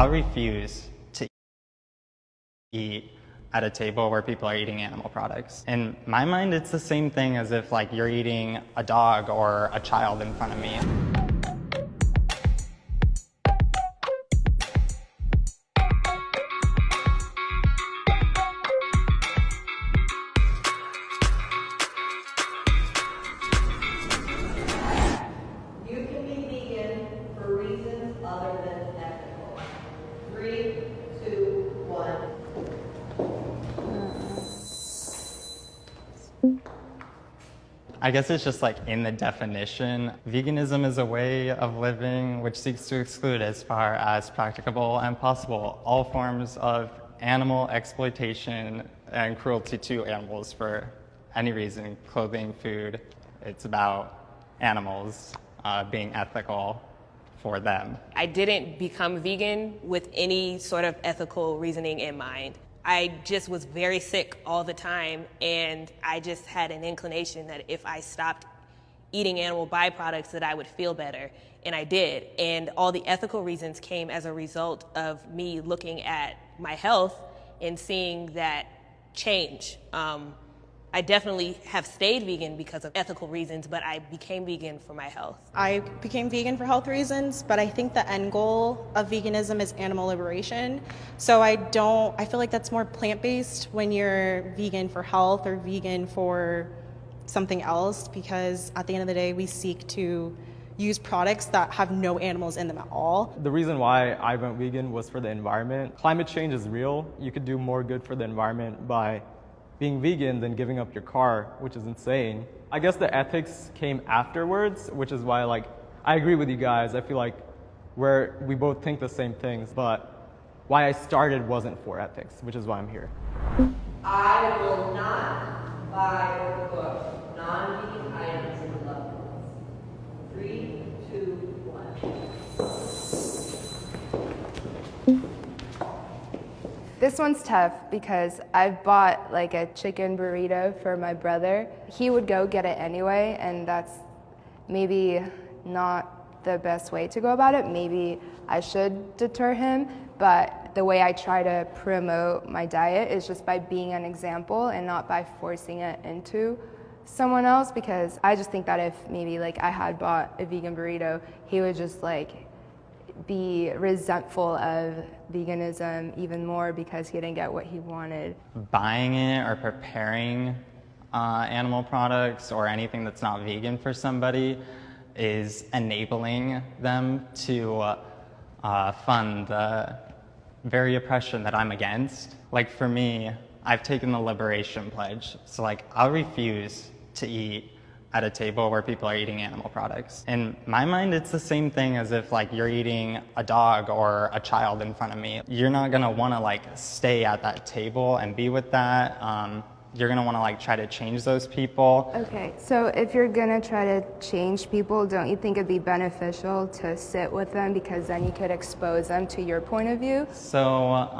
I'll refuse to eat at a table where people are eating animal products. In my mind, it's the same thing as if like you're eating a dog or a child in front of me. You can be vegan for reasons other than ethical. 3, 2, 1. I guess it's just like in the definition, veganism is a way of living which seeks to exclude as far as practicable and possible all forms of animal exploitation and cruelty to animals for any reason, clothing, food. It's about animals being ethical for them. I didn't become vegan with any sort of ethical reasoning in mind. I just was very sick all the time, and I just had an inclination that if I stopped eating animal byproducts that I would feel better, and I did. And all the ethical reasons came as a result of me looking at my health and seeing that change. I definitely have stayed vegan because of ethical reasons, but I became vegan for my health. I became vegan for health reasons, but I think the end goal of veganism is animal liberation. So I feel like that's more plant-based when you're vegan for health or vegan for something else, because at the end of the day, we seek to use products that have no animals in them at all. The reason why I went vegan was for the environment. Climate change is real. You could do more good for the environment by being vegan than giving up your car, which is insane. I guess the ethics came afterwards, which is why I agree with you guys. I feel like we both think the same things, but why I started wasn't for ethics, which is why I'm here. I will not buy or cook non-vegan items with loved ones. 3, 2, 1. This one's tough because I've bought like a chicken burrito for my brother. He would go get it anyway, and that's maybe not the best way to go about it. Maybe I should deter him, but the way I try to promote my diet is just by being an example and not by forcing it into someone else, because I just think that if maybe like I had bought a vegan burrito, he would just like be resentful of veganism even more because he didn't get what he wanted. Buying it or preparing animal products or anything that's not vegan for somebody is enabling them to fund the very oppression that I'm against. Like for me, I've taken the liberation pledge. So like I'll refuse to eat at a table where people are eating animal products. In my mind, it's the same thing as if like you're eating a dog or a child in front of me. You're not gonna wanna like stay at that table and be with that. You're gonna wanna like try to change those people. Okay, so if you're gonna try to change people, don't you think it'd be beneficial to sit with them, because then you could expose them to your point of view? So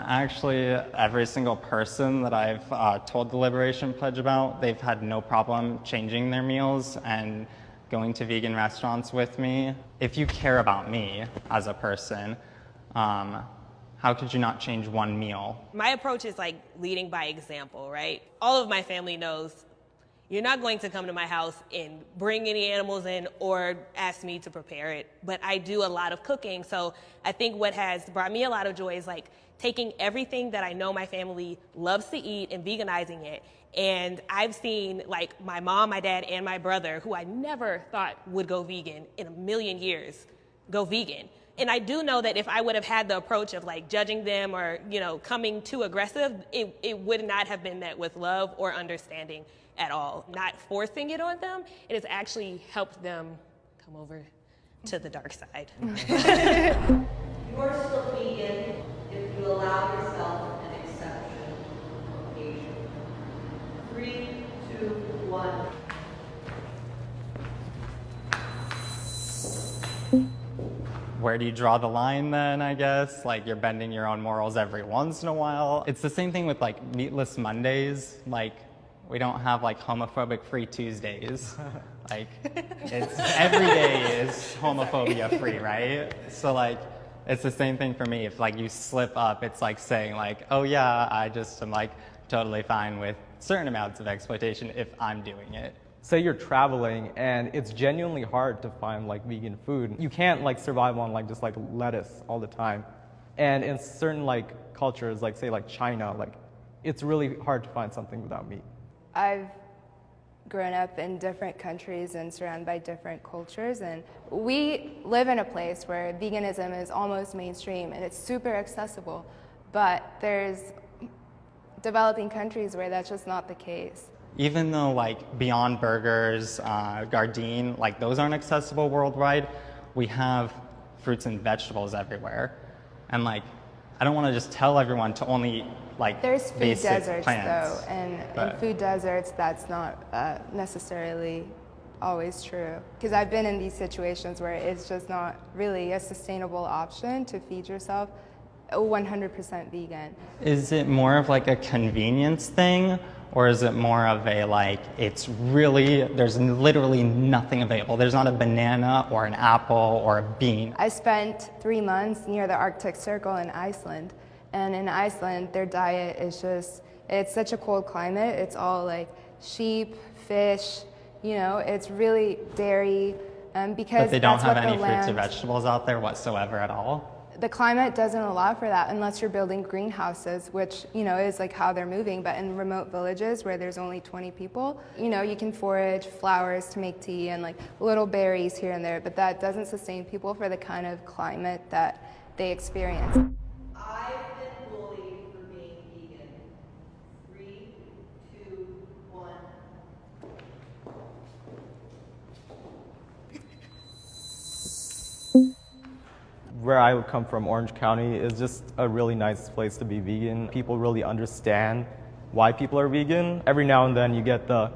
actually every single person that I've told the Liberation Pledge about, they've had no problem changing their meals and going to vegan restaurants with me. If you care about me as a person, how could you not change one meal? My approach is like leading by example, right? All of my family knows you're not going to come to my house and bring any animals in or ask me to prepare it, but I do a lot of cooking. So I think what has brought me a lot of joy is like taking everything that I know my family loves to eat and veganizing it. And I've seen like my mom, my dad, and my brother, who I never thought would go vegan in a million years, go vegan. And I do know that if I would have had the approach of like judging them or, you know, coming too aggressive, it would not have been met with love or understanding at all. Not forcing it on them, it has actually helped them come over to the dark side. You're still vegan if you allow yourself an exception occasion. 3, 2, 1. Where do you draw the line then, I guess? Like you're bending your own morals every once in a while. It's the same thing with like meatless Mondays. Like we don't have like homophobic free Tuesdays. Like it's every day is homophobia free, right? So like It's the same thing for me. If like you slip up, it's like saying like, oh yeah, I just am like totally fine with certain amounts of exploitation if I'm doing it. Say you're traveling and it's genuinely hard to find like vegan food. You can't like survive on like just like lettuce all the time. And in certain like cultures, like say like China, like it's really hard to find something without meat. I've grown up in different countries and surrounded by different cultures, and we live in a place where veganism is almost mainstream and it's super accessible, but there's developing countries where that's just not the case. Even though like Beyond Burgers, Gardein, like those aren't accessible worldwide, we have fruits and vegetables everywhere. And like, I don't want to just tell everyone to only like There's food basic deserts plants, though, and in food deserts that's not necessarily always true. Because I've been in these situations where it's just not really a sustainable option to feed yourself 100% vegan. Is it more of like a convenience thing, or is it more of a like, it's really, there's literally nothing available? There's not a banana or an apple or a bean. I spent 3 months near the Arctic Circle in Iceland, and in Iceland their diet is just, it's such a cold climate. It's all like sheep, fish, you know, it's really dairy, because But they don't that's have what the any fruits or land, vegetables out there whatsoever at all? the climate doesn't allow for that unless you're building greenhouses, which, you know, is like how they're moving. But in remote villages where there's only 20 people, you know, you can forage flowers to make tea and like little berries here and there, but that doesn't sustain people for the kind of climate that they experience. I've been bullied for being vegan. 3, 2, 1. Where I come from, Orange County, is just a really nice place to be vegan. People really understand why people are vegan. Every now and then you get the,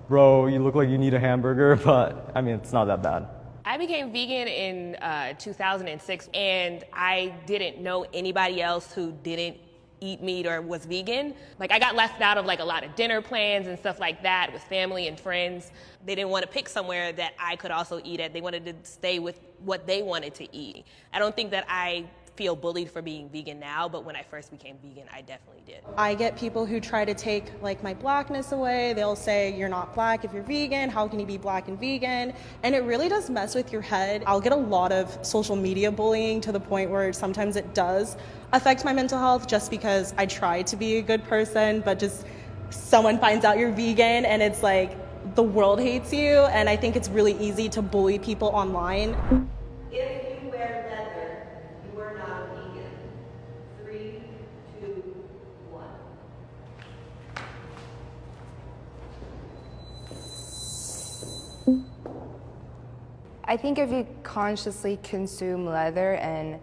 bro, you look like you need a hamburger, but I mean, it's not that bad. I became vegan in 2006, and I didn't know anybody else who didn't eat meat or was vegan. Like, I got left out of like a lot of dinner plans and stuff like that with family and friends. They didn't want to pick somewhere that I could also eat at. They wanted to stay with what they wanted to eat. I don't think that I feel bullied for being vegan now, but when I first became vegan, I definitely did. I get people who try to take like my blackness away. They'll say, you're not black if you're vegan. How can you be black and vegan? And it really does mess with your head. I'll get a lot of social media bullying to the point where sometimes it does affect my mental health just because I try to be a good person, but just someone finds out you're vegan and it's like the world hates you. And I think it's really easy to bully people online. If you wear leather, you are not a vegan. 3, 2, 1. I think if you consciously consume leather and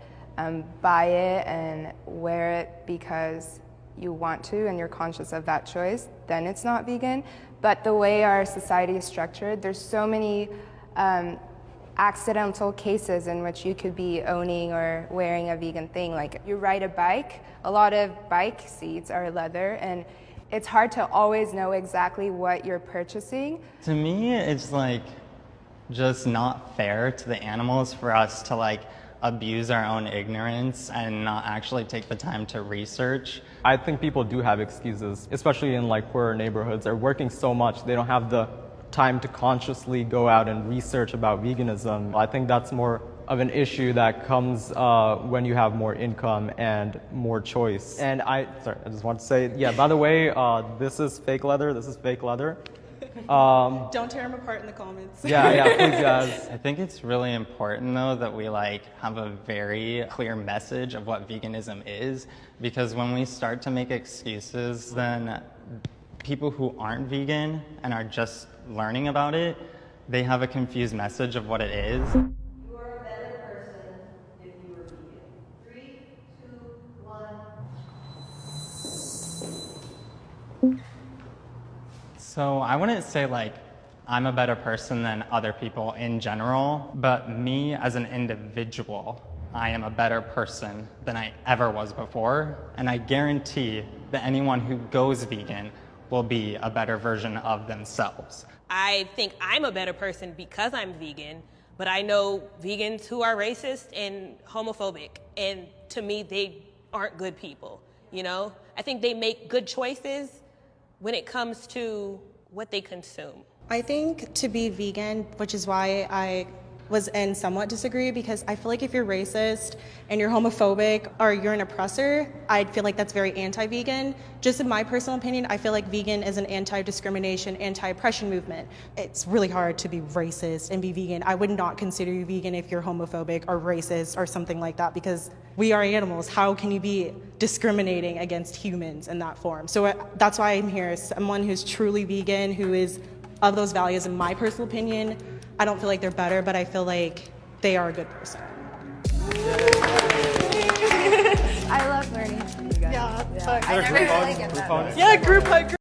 buy it and wear it because you want to and you're conscious of that choice, then it's not vegan. But the way our society is structured, there's so many accidental cases in which you could be owning or wearing a vegan thing. Like, you ride a bike, a lot of bike seats are leather, and it's hard to always know exactly what you're purchasing. To me, it's like just not fair to the animals for us to like abuse our own ignorance and not actually take the time to research. I think people do have excuses, especially in like poorer neighborhoods. They're working so much, they don't have the time to consciously go out and research about veganism. I think that's more of an issue that comes when you have more income and more choice. And I just want to say, yeah, by the way, this is fake leather, this is fake leather. Don't tear them apart in the comments. Yeah, please guys. I think it's really important though that we like have a very clear message of what veganism is, because when we start to make excuses, then people who aren't vegan and are just learning about it, they have a confused message of what it is. You are a better person if you were vegan. 3, 2, 1. So I wouldn't say like I'm a better person than other people in general, but me as an individual, I am a better person than I ever was before, and I guarantee that anyone who goes vegan will be a better version of themselves. I think I'm a better person because I'm vegan, But I know vegans who are racist and homophobic, and to me, they aren't good people, you know? I think they make good choices when it comes to what they consume. I think to be vegan, which is why I was in somewhat disagree, because I feel like if you're racist and you're homophobic or you're an oppressor, I feel like that's very anti-vegan. Just in my personal opinion, I feel like vegan is an anti-discrimination, anti-oppression movement. It's really hard to be racist and be vegan. I would not consider you vegan if you're homophobic or racist or something like that, because we are animals. How can you be discriminating against humans in that form? So that's why I'm here, someone who's truly vegan, who is of those values. In my personal opinion, I don't feel like they're better, but I feel like they are a good person. I love learning from you guys. Yeah, I never really get that. Yeah, group hug.